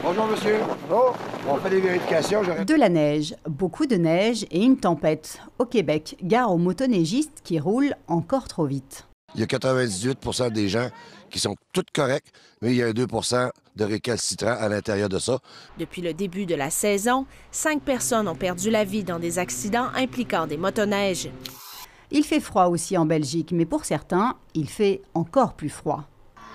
Bonjour monsieur. Bonjour. On fait des vérifications. De la neige, beaucoup de neige et une tempête. Au Québec, gare aux motoneigistes qui roulent encore trop vite. Il y a 98% des gens qui sont tous corrects, mais il y a 2% de récalcitrants à l'intérieur de ça. Depuis le début de la saison, 5 personnes ont perdu la vie dans des accidents impliquant des motoneiges. Il fait froid aussi en Belgique, mais pour certains, il fait encore plus froid.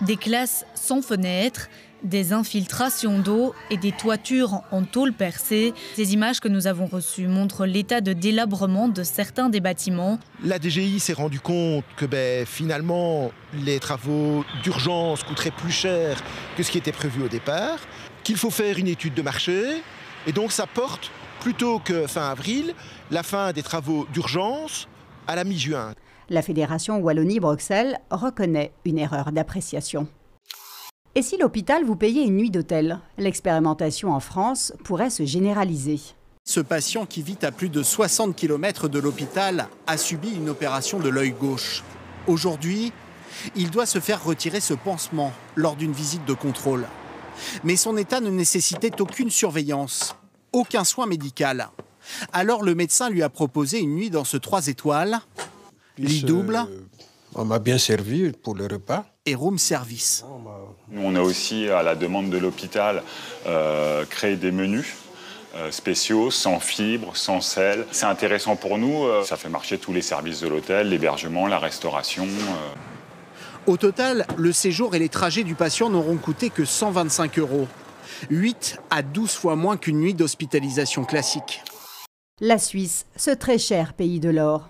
Des classes sans fenêtres, des infiltrations d'eau et des toitures en tôle percée. Ces images que nous avons reçues montrent l'état de délabrement de certains des bâtiments. La DGI s'est rendu compte que finalement, les travaux d'urgence coûteraient plus cher que ce qui était prévu au départ, qu'il faut faire une étude de marché. Et donc ça porte, plutôt que fin avril, la fin des travaux d'urgence à la mi-juin. La Fédération Wallonie-Bruxelles reconnaît une erreur d'appréciation. Et si l'hôpital vous payait une nuit d'hôtel? L'expérimentation en France pourrait se généraliser. Ce patient qui vit à plus de 60 km de l'hôpital a subi une opération de l'œil gauche. Aujourd'hui, il doit se faire retirer ce pansement lors d'une visite de contrôle. Mais son état ne nécessitait aucune surveillance, aucun soin médical. Alors le médecin lui a proposé une nuit dans ce 3 étoiles, lit double. On m'a bien servi pour le repas. Et room service. Nous, on a aussi, à la demande de l'hôpital, créé des menus spéciaux, sans fibres, sans sel. C'est intéressant pour nous, ça fait marcher tous les services de l'hôtel, l'hébergement, la restauration. Au total, le séjour et les trajets du patient n'auront coûté que 125 €. 8 à 12 fois moins qu'une nuit d'hospitalisation classique. La Suisse, ce très cher pays de l'or.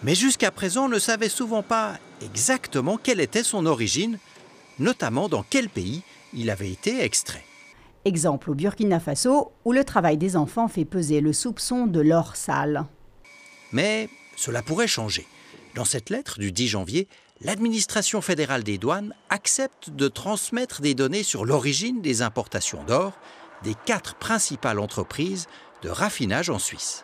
Mais jusqu'à présent, on ne savait souvent pas exactement quelle était son origine, notamment dans quel pays il avait été extrait. Exemple au Burkina Faso, où le travail des enfants fait peser le soupçon de l'or sale. Mais cela pourrait changer. Dans cette lettre du 10 janvier, l'administration fédérale des douanes accepte de transmettre des données sur l'origine des importations d'or des 4 principales entreprises de raffinage en Suisse.